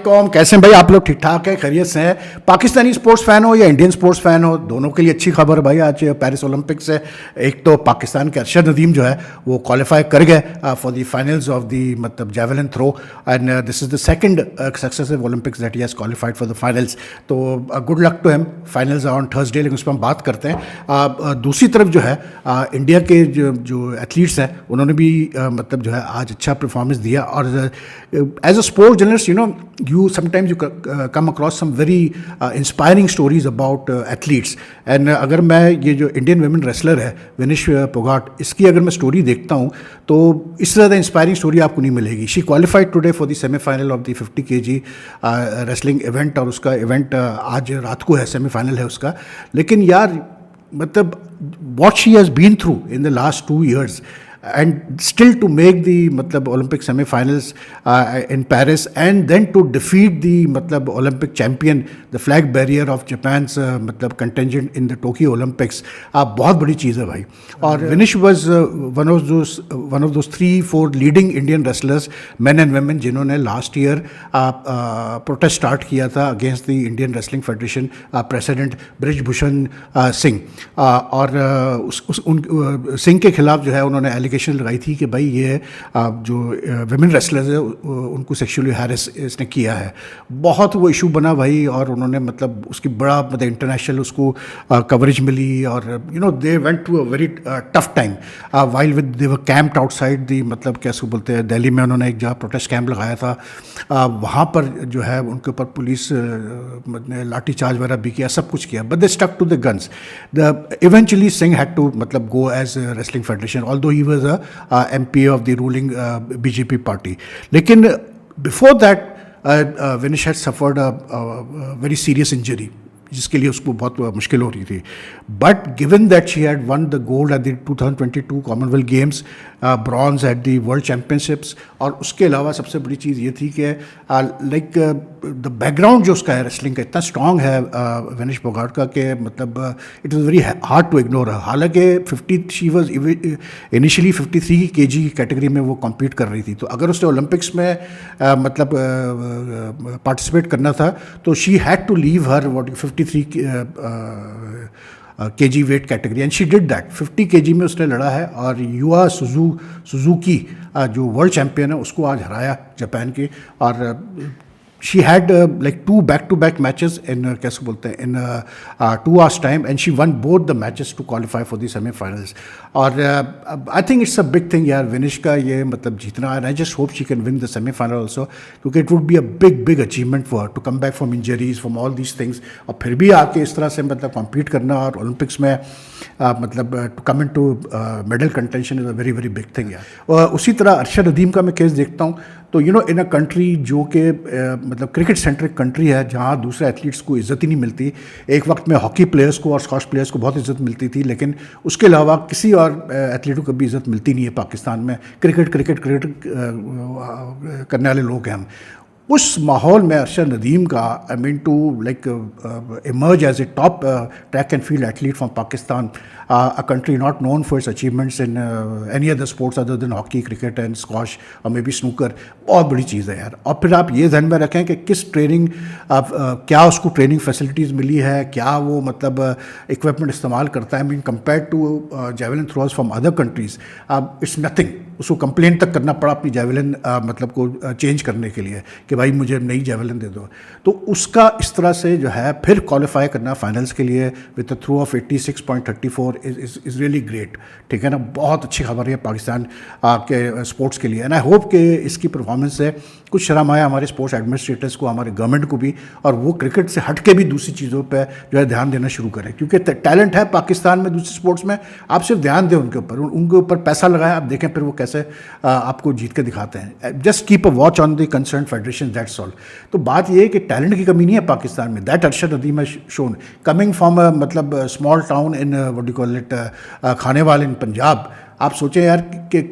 वालेकुम। कैसे हैं भाई आप लोग? ठीक ठाक है, खैरियत से हैं? पाकिस्तानी स्पोर्ट्स फ़ैन हो या इंडियन स्पोर्ट्स फ़ैन हो, दोनों के लिए अच्छी खबर भाई। आज पेरिस ओलंपिक्स है। एक तो पाकिस्तान के अरशद नदीम जो है वो क्वालिफाई कर गए for the finals of the मतलब javelin throw, and this is the second successive Olympics that he has qualified for the finals. तो good luck to him. Finals on Thursday, लेकिन उस पर हम बात करते हैं। दूसरी तरफ जो है इंडिया के जो एथलीट्स हैं उन्होंने भी मतलब जो है आज अच्छा परफॉर्मेंस दिया। और as a sports journalist you sometimes you come across some very inspiring stories about athletes, and अगर मैं ये जो इंडियन वुमेन रेसलर है विनिश फोगाट, इसकी अगर मैं स्टोरी देखता हूँ तो इससे ज़्यादा इंस्पायरिंग स्टोरी आपको नहीं मिलेगी। She qualified today for the semifinal of the 50 kg wrestling event, और उसका इवेंट आज रात को है, सेमीफाइनल है उसका। लेकिन यार मतलब what she has been through in the last 2 years and still to make the मतलब Olympic semi-finals in Paris, and then to defeat the मतलब Olympic champion, the flag bearer of Japan's मतलब contingent in the Tokyo Olympics, बहुत बड़ी चीज़ है भाई। और Vinesh was one of those 3-4 leading Indian wrestlers, men and women, जिन्होंने last year protest start किया था against the Indian Wrestling Federation president Brijbhushan Singh, और सिंह के खिलाफ जो है उन्होंने एलिगेशन लगाई थी कि भाई ये जो विमेन रेसलर्स है उनको सेक्सुअली हैरेस इसने किया है। बहुत वो इशू बना भाई, और उन्होंने मतलब उसकी बड़ा मतलब इंटरनेशनल उसको कवरेज मिली, और they went to a very tough time while with they were camped outside the मतलब कैसे बोलते हैं, दिल्ली में उन्होंने एक जहाँ प्रोटेस्ट कैंप लगाया था, वहाँ पर जो है उनके ऊपर पुलिस ने लाठी चार्ज वगैरह भी किया, सब कुछ किया, but they stuck to the guns. Eventually Singh had to मतलब go as wrestling federation, although he was MP of the ruling BJP party. लेकिन before that Vinesh had suffered a very serious injury जिसके लिए उसको बहुत मुश्किल हो रही थी। But given that she had one the gold at the 2022 Commonwealth games, bronze at the world championships, और उसके अलावा सबसे बड़ी चीज़ ये थी कि लाइक द बैकग्राउंड जो उसका है रेसलिंग का इतना स्ट्रॉन्ग है विनिश फोगाट का कि मतलब it was very hard to ignore. हालांकि 50 she was initially 53 kg category में वो कम्पीट कर रही थी, तो अगर उसने ओलंपिक्स में मतलब पार्टिसिपेट करना था तो she had to leave her 53 kg weight category, and she did that. 50 kg में उसने लड़ा है, और युआ सुजुकी जो वर्ल्ड चैम्पियन है उसको आज हराया जापान के। और she had like 2 back-to-back matches in कैसे बोलते हैं in 2 hours time, and she won both the matches to qualify for the semi-finals. और I think it's a big thing यार विनिश का ये मतलब जीतना, and I just hope she can win the semi-final also, क्योंकि it would be a big achievement for her to come back from injuries, from all these things, और फिर भी आके इस तरह से मतलब compete करना और ओलंपिक्स में मतलब to come into medal contention is a very big thing यार। उसी तरह अरशद नदीम का मैं केस देखता हूँ, तो इन अ कंट्री जो कि मतलब क्रिकेट सेंट्रिक कंट्री है, जहाँ दूसरे एथलीट्स को इज़्ज़त ही नहीं मिलती। एक वक्त में हॉकी प्लेयर्स को और स्क्वॉश प्लेयर्स को बहुत इज़्ज़त मिलती थी, लेकिन उसके अलावा किसी और एथलीट को कभी इज़्ज़त मिलती नहीं है पाकिस्तान में। क्रिकेट करने वाले लोग हैं हम। उस माहौल में अरशद नदीम का I mean to like emerge as a top track and field athlete from Pakistan, a country not known for its achievements in any other sports other than hockey, cricket and squash or maybe snooker, बहुत बड़ी चीज़ है यार। और फिर आप ये ध्यान में रखें कि किस ट्रेनिंग क्या उसको ट्रेनिंग फैसिलिटीज़ मिली है, क्या वो मतलब इक्विपमेंट इस्तेमाल करता है। I mean compare to javelin throwers from other countries, it's nothing. उसको कंप्लेंट तक करना पड़ा अपनी जेवलिन मतलब को चेंज करने के लिए कि भाई मुझे नई जेवलिन दे दो। तो उसका इस तरह से जो है फिर क्वालिफाई करना फाइनल्स के लिए with the through of 86.34 is really great. ठीक है ना, बहुत अच्छी खबर है पाकिस्तान के स्पोर्ट्स के लिए, एंड आई होप कि इसकी परफॉर्मेंस से कुछ शर्म आया हमारे स्पोर्ट्स एडमिनिस्ट्रेटर्स को, हमारे गवर्नमेंट को भी, और वो क्रिकेट से हट के भी दूसरी चीज़ों पे जो है ध्यान देना शुरू करें, क्योंकि टैलेंट है पाकिस्तान में दूसरे स्पोर्ट्स में। आप सिर्फ ध्यान दें उनके ऊपर पैसा लगाएं, आप देखें फिर वो कैसे आपको जीत के दिखाते हैं। Just keep a watch on the concern federation, that's all. तो बात ये है कि टैलेंट की कमी नहीं है पाकिस्तान में। That Arshad Nadeem has shown coming from मतलब small town in what do call it Khanewal in Punjab. आप सोचें यार कि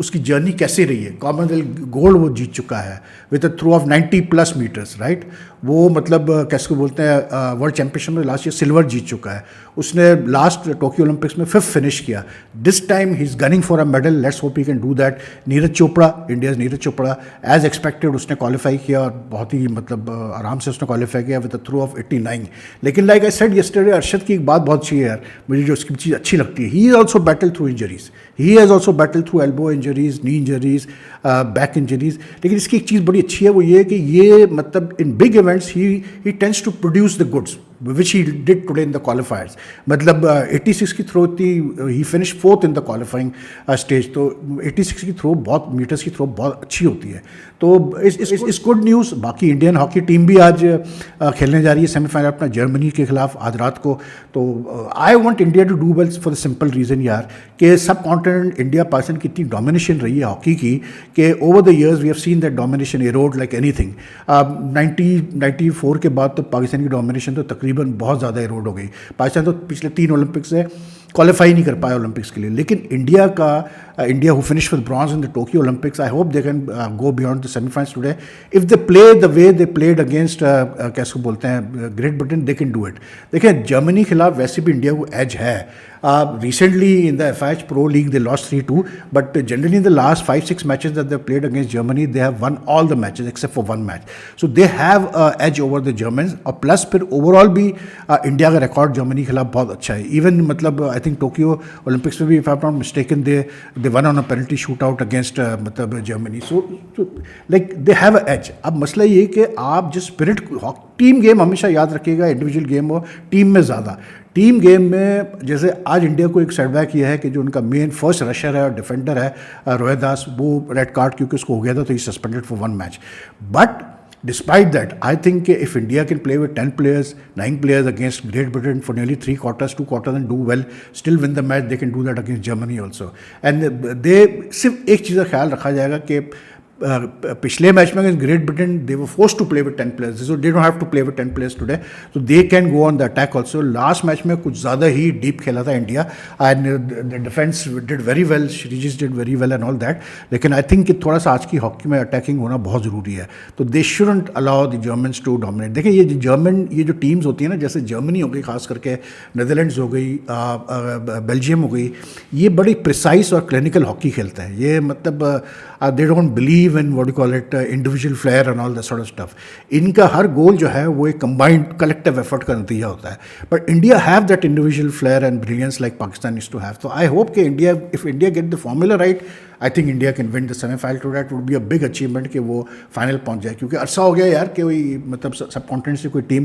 उसकी जर्नी कैसे रही है। कॉमनवेल्थ गोल्ड वो जीत चुका है with a throw of 90+ metres, right. वो मतलब कैसे को बोलते हैं, वर्ल्ड चैम्पियनशिप में लास्ट ईयर सिल्वर जीत चुका है। उसने लास्ट टोक्यो ओलंपिक्स में 5th फिनिश किया। This time he is gunning for a medal, let's hope he can do that. Neeraj Chopra, India's Neeraj Chopra, as expected उसने क्वालिफाई किया और बहुत ही मतलब आराम से उसने क्वालिफाई किया विद अ थ्रो ऑफ 89। लेकिन like I said yesterday, Arshad की एक बात बहुत अच्छी है यार, मुझे जो उसकी चीज़ अच्छी लगती है, he is also battle through injuries, he has also battle through elbow injuries, knee injuries, back injuries. लेकिन इसकी एक चीज़ बड़ी अच्छी है, वो ये कि ये मतलब in big events he tends to produce the goods which he did today in the qualifiers. मतलब 86 की थ्रो थी, he finish 4th in the qualifying stage. तो 86 की थ्रो बहुत मीटर्स की थ्रो बहुत अच्छी होती है। तो इस गुड न्यूज़। बाकी इंडियन हॉकी टीम भी आज खेलने जा रही है सेमीफाइनल अपना जर्मनी के खिलाफ आज रात को। तो I want India to do well for the simple reason यार कि सब कॉन्टिनेंट इंडिया पाकिस्तान की इतनी डोमिनेशन रही है हॉकी की कि over the years we have seen that domination erode like anything. 94 के बाद तो पाकिस्तान की डोमिनेशन तो तकरीबन बहुत ज़्यादा एरोड हो गई। पाकिस्तान तो पिछले 3 ओलंपिक्स से क्वालिफाई नहीं कर पाया ओलंपिक्स के लिए। लेकिन India who finish with bronze in the Tokyo Olympics, I hope they can go beyond the semifinals today. If they play the way they played against कैसे बोलते हैं great Britain, they can do it. देखिए Germany के खिलाफ वैसे भी India को as है। Recently in the FIH Pro League they lost 3-2, but generally in the last 5-6 matches that they played against Germany, they have won all the matches except for one match. So they have edge over the Germans. और plus फिर overall भी India का record Germany के खिलाफ बहुत अच्छा है। Even मतलब आई थिंक टोक्यो ओलंपिक्स में भी if I am not mistaken they won on a penalty shoot out against मतलब Germany. So like they have a edge. अब मसला ये कि आप जिस स्पिरिट, टीम गेम हमेशा याद रखिएगा, इंडिविजुअल गेम हो, टीम में ज़्यादा। टीम गेम में जैसे आज इंडिया को एक सेटबैक ये है कि जो उनका मेन फर्स्ट रशर है और डिफेंडर है रोहित दास, वो रेड कार्ड क्योंकि उसको हो गया था तो he suspended for 1 match. But despite that I think if India can play with 10 players, 9 players against Great Britain for nearly 3 quarters, 2 quarters and do well, still win the match, they can do that against Germany also. And they सिर्फ एक चीज़ का ख्याल रखा जाएगा कि पिछले match में against Great Britain they were force to play with 10 players, so they don't have to play with 10 players today, तो they can go on the attack also. Last match में कुछ ज़्यादा ही डीप खेला था India and the defence did very well, Sreejesh did very well and all that. लेकिन I think कि थोड़ा सा आज की हॉकी में अटैकिंग होना बहुत ज़रूरी है। तो they shouldn't allow the Germans to dominate. देखिए ये जो टीम्स होती है ना, जैसे जर्मनी हो गई, खास करके नेदरलैंड्स हो गई, बेल्जियम हो गई, ये बड़ी प्रिसाइज और क्लिनिकल हॉकी खेलते हैं। ये मतलब they don't believe in what you call it individual flair and all that sort of stuff. इनका हर गोल जो है वो एक कंबाइंड कलेक्टिव एफर्ट का नतीजा होता है। But India have that individual flair and brilliance like Pakistan used to have. तो आई होप कि India, if India get the formula right, I think India can win the semifinal too that would be a big achievement कि वो final पहुंच जाए। क्योंकि अरसा हो गया यार कि वही मतलब सब कॉन्टिनेंट से कोई टीम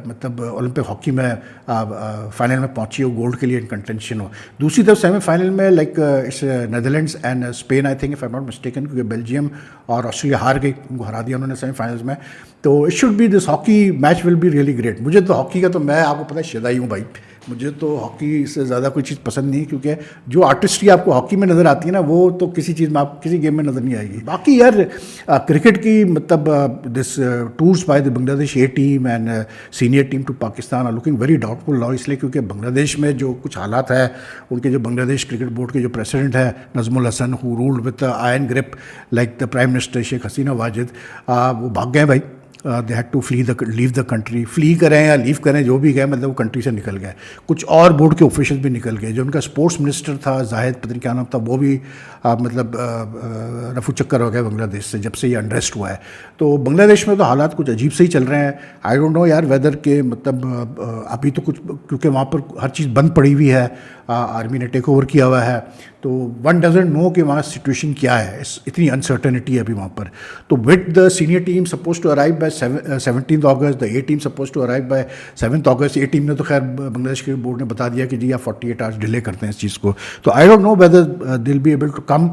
मतलब ओलंपिक हॉकी में फाइनल में पहुंची हो, गोल्ड के लिए इन कंटेंशन हो। दूसरी तरफ सेमीफाइनल में लाइक इस Netherlands and Spain, I think if I am not mistaken, क्योंकि बेल्जियम और ऑस्ट्रेलिया हार गई, उनको हरा दिया उन्होंने सेमीफाइनल्स में। तो it should be this hockey match will be really great. मुझे तो हॉकी का तो मैं आपको पता है शदाई हूँ भाई, मुझे तो हॉकी से ज़्यादा कोई चीज़ पसंद नहीं, क्योंकि जो आर्टिस्ट्री आपको हॉकी में नज़र आती है ना, वो तो किसी चीज़ में, आप किसी गेम में नज़र नहीं आएगी। बाकी यार क्रिकेट की मतलब this tours by the Bangladesh A team and senior team to Pakistan are looking very doubtful now, इसलिए क्योंकि बांग्लादेश में जो कुछ हालात है, उनके जो बांग्लादेश क्रिकेट बोर्ड के जो प्रेसिडेंट है Nazmul Hasan, who ruled with iron grip like the prime minister Sheikh Hasina Wazed, वो भाग गए भाई। They had to leave the country, flee करें या लीव करें जो भी गए, मतलब वो कंट्री से निकल गए। कुछ और बोर्ड के ऑफिशियल भी निकल गए। जो उनका स्पोर्ट्स मिनिस्टर था जाहिद, पता नहीं क्या नाम था, वो भी मतलब रफू चक्कर हो गया बांग्लादेश से जब से ये अनरेस्ट हुआ है। तो बांग्लादेश में तो हालात कुछ अजीब से ही चल रहे हैं। आई डोंट नो यार वेदर के मतलब अभी तो कुछ, क्योंकि वहाँ पर हर चीज़ बंद पड़ी हुई है, आर्मी ने टेक ओवर किया हुआ है, तो वन डजेंट नो कि वहाँ सिचुएशन क्या है, इतनी अनसर्टनिटी है अभी वहाँ पर। तो with the senior team suppose to arrive by 17 August, the A team suppose to arrive by 7 August. A team ने तो खैर बांग्लादेश के बोर्ड ने बता दिया कि जी आप 48 आवर्स डिले करते हैं इस चीज़ को। तो I don't know whether they will be able to come,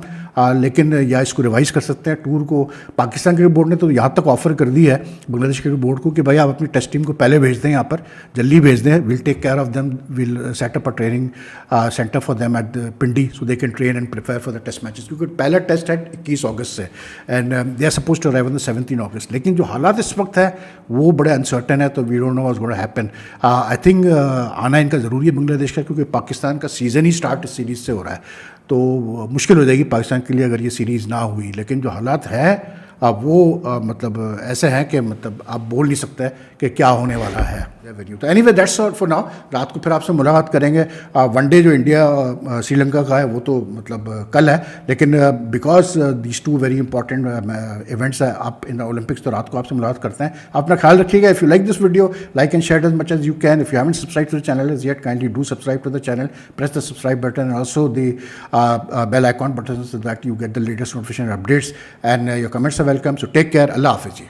लेकिन या इसको रिवाइज कर सकते हैं टूर को। पाकिस्तान क्रिकेट बोर्ड ने तो यहाँ तक ऑफर कर दी है बांग्लादेश क्रिकेट बोर्ड को कि भाई आप अपनी टेस्ट टीम को पहले भेज दें, यहाँ पर जल्दी भेज दें, will take care of them, will set up a training centre for them at Pindi so they can train and prepare for the test matches, क्योंकि पहला टेस्ट है 21 अगस्त से and they are suppose to arrive on the 17 August. लेकिन जो हालात इस वक्त है वो बड़े अनसर्टन है, तो we don't know what's gonna happen. I think आना इनका ज़रूरी है बांग्लादेश का, क्योंकि पाकिस्तान का सीज़न ही स्टार्ट इस सीरीज़ से हो रहा है, तो मुश्किल हो जाएगी पाकिस्तान के लिए अगर ये सीरीज़ ना हुई। लेकिन जो हालात है वो मतलब ऐसे हैं कि मतलब आप बोल नहीं सकते कि क्या होने वाला है वेन्यू। तो anyway that's all for now. रात को फिर आपसे मुलाकात करेंगे। वनडे जो इंडिया श्रीलंका का है वो तो मतलब कल है, लेकिन because these two very important events है आप इन द ओलंपिक्स, तो रात को आपसे मुलाकात करते हैं। अपना ख्याल रखिएगा। If you like this video, like and share as much as you can. If you haven't subscribe to the channel is yet, kindly do subscribe to the channel, press the subscribe button and also the bell icon button so that you get the latest notification updates, and your comments are welcome. So take care. Allah Hafiz ji.